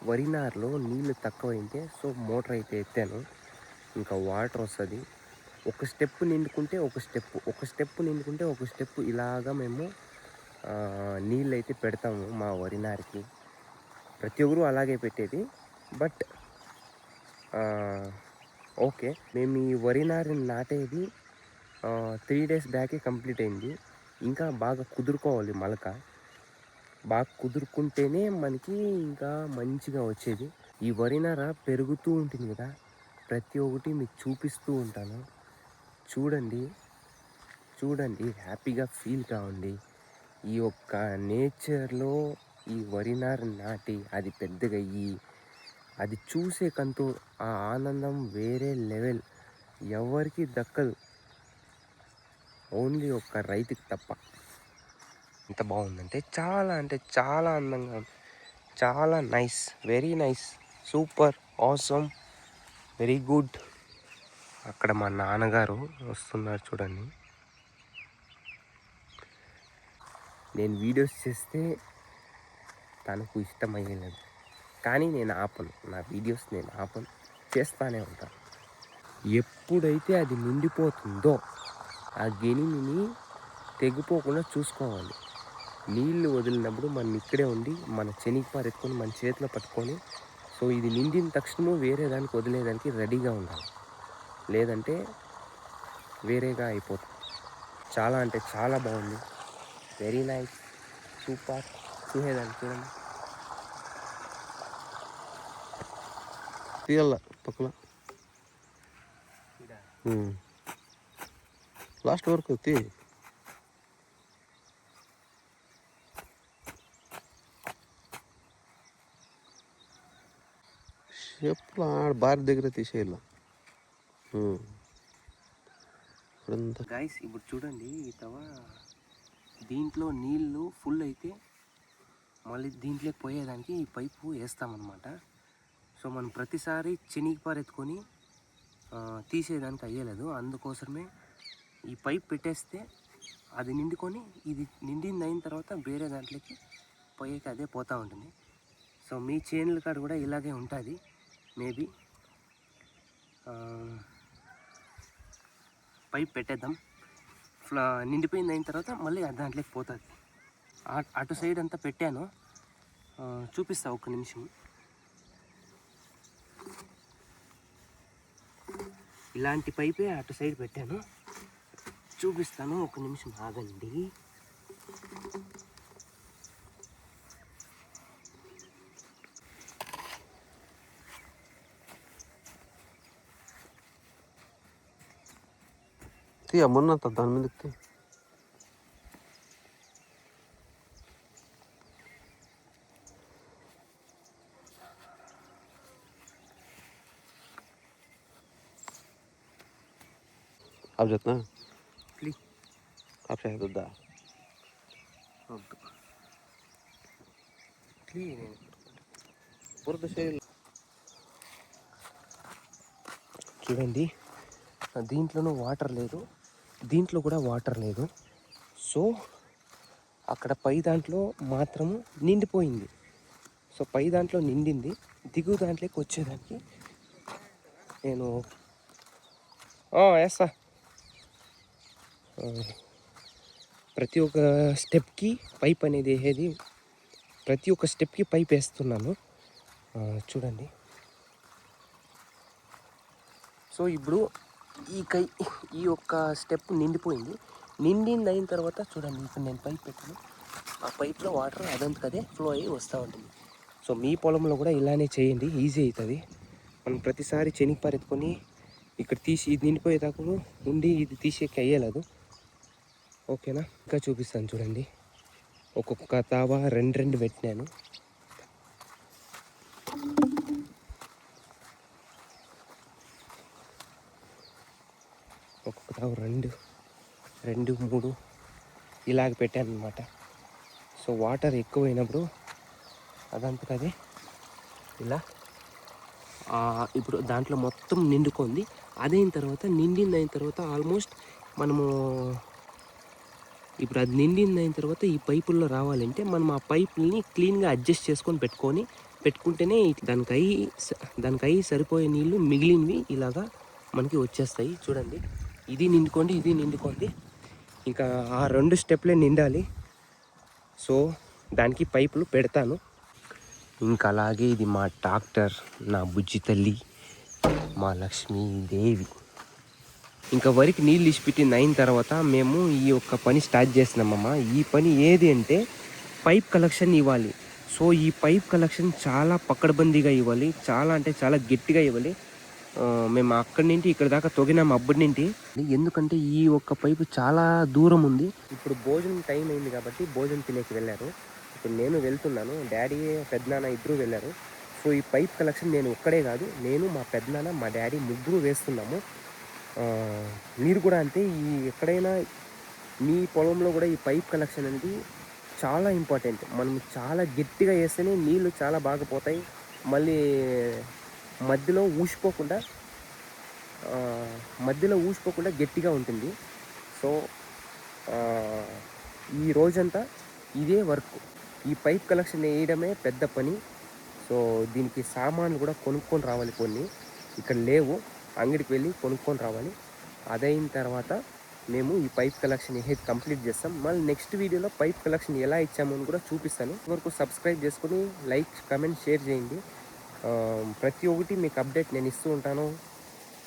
వరి నారులో నీళ్ళు తక్కువైతే సో మోటార్ అయితే ఎత్తాను. ఇంకా వాటర్ వస్తుంది. ఒక స్టెప్ నిండుకుంటే ఒక స్టెప్ నిండుకుంటే ఒక స్టెప్ ఇలాగా మేము నీళ్ళు అయితే పెడతాము మా వరి నారికి. ప్రతి ఒక్కరు అలాగే పెట్టేది. బట్ ఓకే, మేము ఈ వరి నారిని నాటేది 3 days బ్యాకే కంప్లీట్ అయింది. ఇంకా బాగా కుదురుకోవాలి మొలక. బాగా కుదురుకుంటేనే మనకి ఇంకా మంచిగా వచ్చేది. ఈ వరి నార పెరుగుతూ ఉంటుంది కదా, ప్రతి ఒక్కటి మీకు చూపిస్తూ ఉంటాను. చూడండి, హ్యాపీగా ఫీల్ కావండి. ఈ యొక్క నేచర్లో ఈ వరి నార నాటి అది పెద్దగయ్యి అది చూసేకంతూ ఆ ఆనందం వేరే లెవెల్. ఎవరికి దక్కదు, ఓన్లీ ఒక్క రైతుకి తప్ప. ఎంత బాగుందంటే చాలా అందంగా ఉంది. చాలా nice, very nice, super, awesome, very good. అక్కడ మా నాన్నగారు వస్తున్నారు చూడండి. నేను వీడియోస్ చేస్తే తనకు ఇష్టమయ్యేలేదు, కానీ నేను ఆపను. నా వీడియోస్ నేను ఆపను, చేస్తానే ఉంటాను. ఎప్పుడైతే అది నిండిపోతుందో ఆ గెనిని తెగిపోకుండా చూసుకోవాలి. నీళ్ళు వదిలినప్పుడు మనం ఇక్కడే ఉండి మన చెనిగిపారు ఎత్తుకొని మన చేతిలో పట్టుకొని, సో ఇది నిండిన తక్షణము వేరే దానికి వదిలేదానికి రెడీగా ఉండాలి, లేదంటే వేరేగా అయిపోతుంది. చాలా బాగుంది, వెరీ నైస్, సూపర్. చూసేదాన్ని చూడండి. తీయాల పక్కన లాస్ట్ వరకు తీ. షేప్లో బారి దగ్గర తీసేయాల. గైస్ ఇప్పుడు చూడండి, ఈ తవ దీంట్లో నీళ్ళు ఫుల్ అయితే మళ్ళీ దీంట్లో పోయేదానికి ఈ పైపు వేస్తామన్నమాట. సో మనం ప్రతిసారి చెనిగిపారెత్తుకొని తీసేదానికి అయ్యలేదు. అందుకోసమే ఈ పైప్ పెట్టేస్తే అది నిండుకొని ఇది నిండింది అయిన తర్వాత వేరే దాంట్లోకి పోయేకి అదే పోతూ ఉంటుంది. సో మీ చేనుల కాడ కూడా ఇలాగే ఉంటుంది మేబీ. పైప్ పెట్టేద్దాం, నిండిపోయింది అయిన తర్వాత మళ్ళీ దాంట్లోకి పోతుంది. అటు సైడ్ అంతా పెట్టాను, చూపిస్తా ఒక్క నిమిషం. ఇలాంటి పైపే అటు సైడ్ పెట్టాను, చూపిస్తాను, ఒక నిమిషం ఆగండి. మొన్న దాని మీదకి आप जितना आप शायद उदा చూడండి, దీంట్లోనూ వాటర్ లేదు, దీంట్లో కూడా వాటర్ లేదు. సో అక్కడ పై దాంట్లో మాత్రము నిండిపోయింది. సో పై దాంట్లో నిండింది, దిగువ దాంట్లోకి వచ్చేదానికి నేను వేస్తా. ప్రతి ఒక్క స్టెప్కి పైప్ అనేది వేసేది, ప్రతి ఒక్క స్టెప్కి పైప్ వేస్తున్నాను. చూడండి. సో ఇప్పుడు ఈ ఒక్క స్టెప్ నిండిపోయింది. నిండింది అయిన తర్వాత చూడండి, ఇప్పుడు నేను పైప్ పెట్టాను, ఆ పైప్లో వాటర్ అదంతకదే ఫ్లో అయ్యి వస్తూ ఉంటుంది. సో మీ పొలంలో కూడా ఇలానే చేయండి, ఈజీ అవుతుంది. మనం ప్రతిసారి చెనిగిపారెత్తుకొని ఇక్కడ తీసి ఇది నిండిపోయేదాకా ఉండి ఇది తీసేకి అయ్యేలేదు. ఓకేనా? ఇంకా చూపిస్తాను చూడండి. ఒక్కొక్క తావా రెండు పెట్టినాను. ఒక్కొక్క తావు రెండు 3 ఇలాగ పెట్టాను అనమాట. సో వాటర్ ఎక్కువైనప్పుడు అదంతకదే ఇలా ఇప్పుడు దాంట్లో మొత్తం నిండుకుంది. అదైన తర్వాత నిండింది అయిన తర్వాత ఆల్మోస్ట్ మనము ఇప్పుడు అది నిండింది అయిన తర్వాత ఈ పైపుల్లో రావాలంటే మనం ఆ పైపుల్ని క్లీన్గా అడ్జస్ట్ చేసుకొని పెట్టుకొని పెట్టుకుంటేనే దానికై సరిపోయే నీళ్ళు మిగిలినవి ఇలాగా మనకి వచ్చేస్తాయి. చూడండి, ఇది నిండుకోండి. ఇంకా ఆ 2 స్టెప్లే నిండాలి. సో దానికి పైపులు పెడతాను. ఇంకా అలాగే ఇది మా డాక్టర్, నా బుజ్జి తల్లి, మా లక్ష్మీదేవి. ఇంకా వరికి నీళ్ళు ఇచ్చిపెట్టింది అయిన తర్వాత మేము ఈ యొక్క పని స్టార్ట్ చేస్తున్నామమ్మా. ఈ పని ఏది అంటే పైప్ కలెక్షన్ ఇవ్వాలి. సో ఈ పైప్ కలెక్షన్ చాలా పకడ్బందీగా ఇవ్వాలి, చాలా అంటే చాలా గట్టిగా ఇవ్వాలి. మేము అక్కడి నుండి ఇక్కడ దాకా తొగినాము అబ్బడి నుండి. ఎందుకంటే ఈ ఒక్క పైపు చాలా దూరం ఉంది. ఇప్పుడు భోజనం టైం అయింది కాబట్టి భోజనం తినేకి వెళ్ళారు. ఇప్పుడు నేను వెళ్తున్నాను, డాడీ పెద్దనాన్న ఇద్దరు వెళ్ళారు. సో ఈ పైప్ కలెక్షన్ నేను ఒక్కడే కాదు, నేను మా పెద్దనాన్న మా డాడీ ముగ్గురు వేస్తున్నాము. మీరు కూడా అంతే, ఈ ఎక్కడైనా మీ పొలంలో కూడా ఈ పైప్ కలెక్షన్ అనేది చాలా ఇంపార్టెంట్. మనం చాలా గట్టిగా వేస్తేనే నీళ్ళు చాలా బాగా పోతాయి. మళ్ళీ మధ్యలో ఊసిపోకుండా గట్టిగా ఉంటుంది. సో ఈ రోజంతా ఇదే వర్క్. ఈ పైప్ కలెక్షన్ వేయడమే పెద్ద పని. సో దీనికి సామాన్లు కూడా కొనుక్కొని రావాలి, కొన్ని ఇక్కడ లేవు, అంగడికి వెళ్ళి కొనుక్కొని రావాలి. అదైన తర్వాత మేము ఈ పైప్ కలెక్షన్ ఏది కంప్లీట్ చేస్తాం. మళ్ళీ నెక్స్ట్ వీడియోలో పైప్ కలెక్షన్ ఎలా ఇచ్చామో అని కూడా చూపిస్తాను. వరకు సబ్స్క్రైబ్ చేసుకుని లైక్, కమెంట్, షేర్ చేయండి. ప్రతి ఒక్కటి మీకు అప్డేట్ నేను ఇస్తూ ఉంటాను.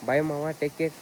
బాయ్ మావా, టేక్ కేర్.